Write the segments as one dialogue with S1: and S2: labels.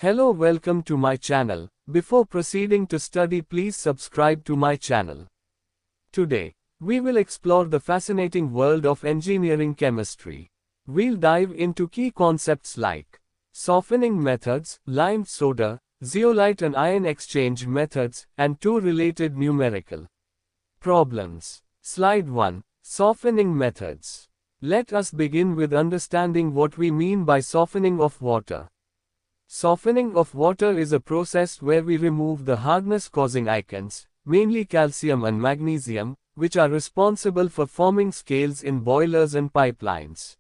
S1: Hello, welcome to my channel. Before proceeding to study, please subscribe to my channel. Today, we will explore the fascinating world of engineering chemistry. We'll dive into key concepts like softening methods, lime soda, zeolite and ion exchange methods, and two related numerical problems. Slide 1. Softening methods. Let us begin with understanding what we mean by softening of water. Softening of water is a process where we remove the hardness-causing ions, mainly calcium and magnesium, which are responsible for forming scales in boilers and pipelines.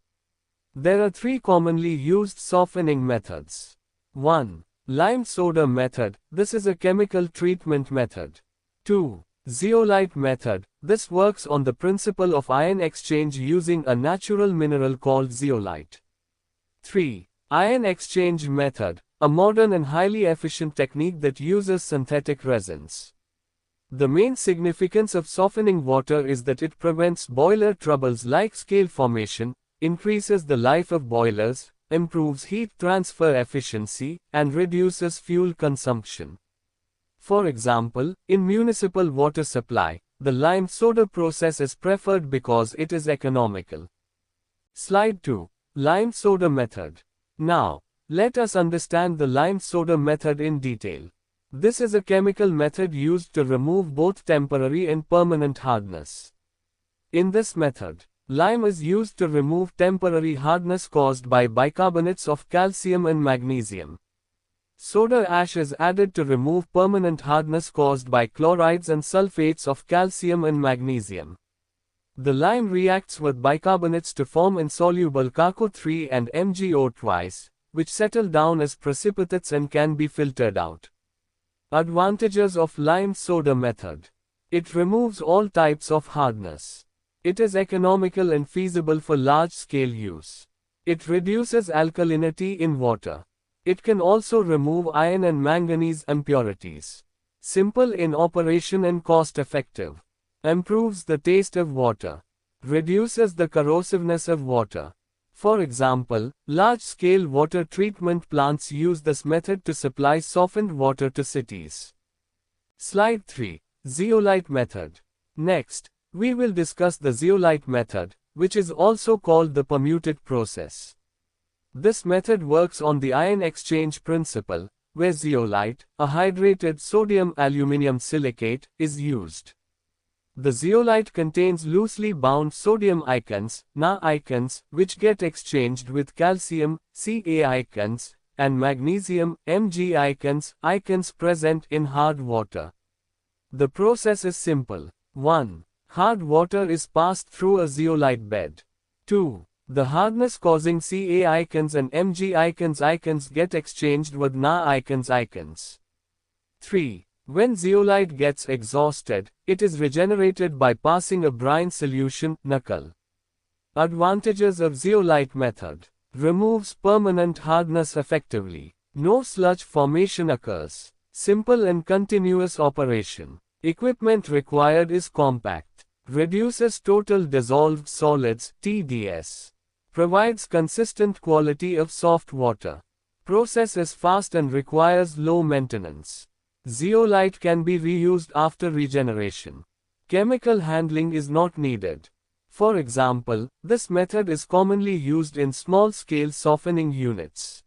S1: There are three commonly used softening methods. 1. Lime soda method. This is a chemical treatment method. 2. Zeolite method. This works on the principle of ion exchange using a natural mineral called zeolite. 3. Ion exchange method, a modern and highly efficient technique that uses synthetic resins. The main significance of softening water is that it prevents boiler troubles like scale formation, increases the life of boilers, improves heat transfer efficiency, and reduces fuel consumption. For example, in municipal water supply, the lime soda process is preferred because it is economical. Slide 2. Lime soda method. Now, let us understand the lime soda method in detail. This is a chemical method used to remove both temporary and permanent hardness. In this method, lime is used to remove temporary hardness caused by bicarbonates of calcium and magnesium. Soda ash is added to remove permanent hardness caused by chlorides and sulfates of calcium and magnesium. The lime reacts with bicarbonates to form insoluble CaCO3 and MgO twice, which settle down as precipitates and can be filtered out. Advantages of lime soda method. It removes all types of hardness. It is economical and feasible for large-scale use. It reduces alkalinity in water. It can also remove iron and manganese impurities. Simple in operation and cost-effective. Improves the taste of water. Reduces the corrosiveness of water. For example, large-scale water treatment plants use this method to supply softened water to cities. Slide 3. Zeolite method. Next, we will discuss the zeolite method, which is also called the permuted process. This method works on the ion exchange principle, where zeolite, a hydrated sodium aluminum silicate, is used. The zeolite contains loosely bound sodium ions, Na ions, which get exchanged with calcium, Ca ions, and magnesium, Mg ions present in hard water. The process is simple. 1. Hard water is passed through a zeolite bed. 2. The hardness-causing Ca ions and Mg ions get exchanged with Na ions. 3. When zeolite gets exhausted, it is regenerated by passing a brine solution, NaCl. Advantages of zeolite method. Removes permanent hardness effectively. No sludge formation occurs. Simple and continuous operation. Equipment required is compact. Reduces total dissolved solids, TDS. Provides consistent quality of soft water. Process is fast and requires low maintenance. Zeolite can be reused after regeneration. Chemical handling is not needed. For example, this method is commonly used in small-scale softening units.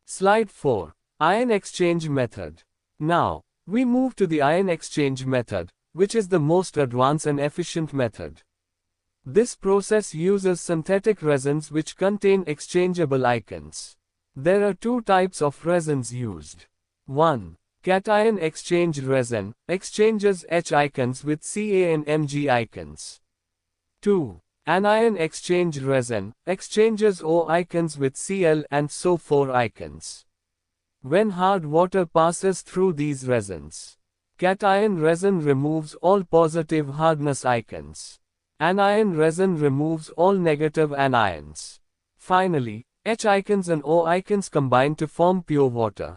S1: Slide 4. Ion exchange method. Now, we move to the ion exchange method, which is the most advanced and efficient method. This process uses synthetic resins which contain exchangeable ions. There are two types of resins used. 1. Cation exchange resin, exchanges H ions with Ca and Mg ions. 2. Anion exchange resin, exchanges O ions with Cl and SO4 ions. When hard water passes through these resins, cation resin removes all positive hardness ions. Anion resin removes all negative anions. Finally, H ions and O ions combine to form pure water.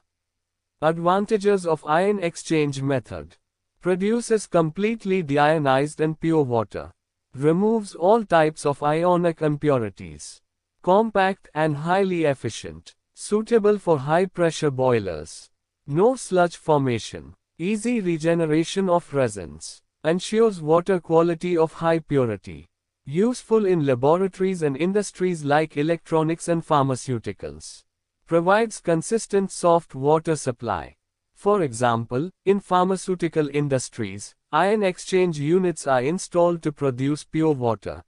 S1: Advantages of ion exchange method. Produces completely deionized and pure water. Removes all types of ionic impurities. Compact and highly efficient. Suitable for high-pressure boilers. No sludge formation. Easy regeneration of resins. Ensures water quality of high purity. Useful in laboratories and industries like electronics and pharmaceuticals. Provides consistent soft water supply. For example, in pharmaceutical industries, ion exchange units are installed to produce pure water.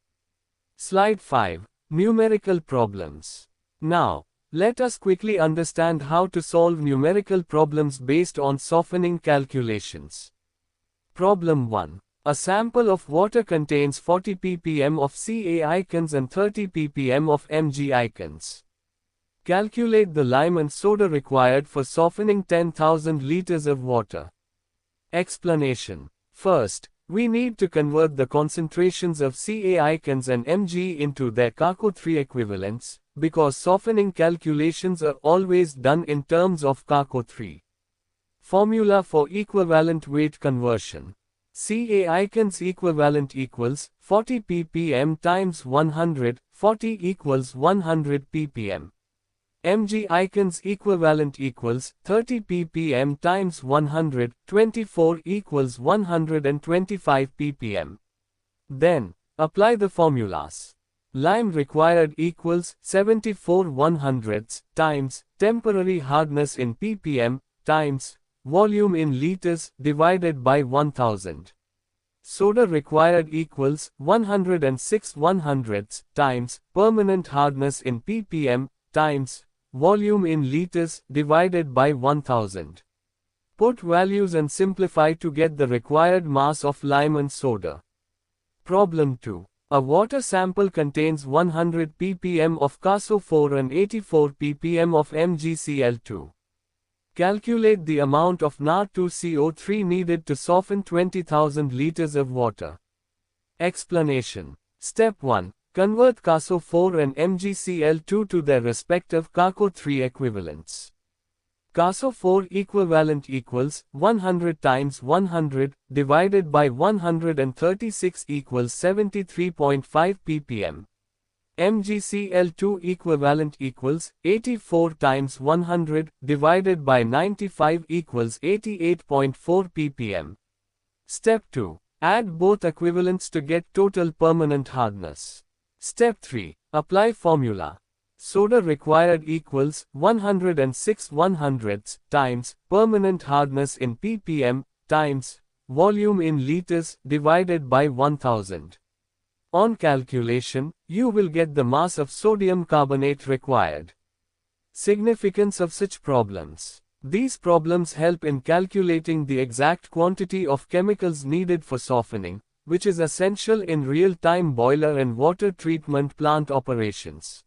S1: Slide 5. Numerical problems. Now, let us quickly understand how to solve numerical problems based on softening calculations. Problem 1. A sample of water contains 40 ppm of Ca ions and 30 ppm of Mg ions. Calculate the lime and soda required for softening 10,000 liters of water. Explanation. First, we need to convert the concentrations of Ca ions and Mg into their Ca3 equivalents, because softening calculations are always done in terms of Ca3. Formula for equivalent weight conversion. Ca ions equivalent equals 40 ppm times 100, 40 equals 100 ppm. Mg ions equivalent equals 30 ppm times 100, 24 equals 125 ppm. Then, apply the formulas. Lime required equals 74 100ths times temporary hardness in ppm times volume in liters divided by 1000. Soda required equals 106 100ths times permanent hardness in ppm times volume in liters divided by 1000. Put values and simplify to get the required mass of lime and soda. Problem 2. A water sample contains 100 ppm of CaSO4 and 84 ppm of MgCl2. Calculate the amount of Na2CO3 needed to soften 20,000 liters of water. Explanation. Step 1. Convert CaSO4 and MgCl2 to their respective Ca3 equivalents. CaSO4 equivalent equals 100 times 100 divided by 136 equals 73.5 ppm. MgCl2 equivalent equals 84 times 100 divided by 95 equals 88.4 ppm. Step 2. Add both equivalents to get total permanent hardness. Step 3. Apply formula. Soda required equals 106 100ths times permanent hardness in ppm times volume in liters divided by 1000. On calculation, you will get the mass of sodium carbonate required. Significance of such problems. These problems help in calculating the exact quantity of chemicals needed for softening, which is essential in real-time boiler and water treatment plant operations.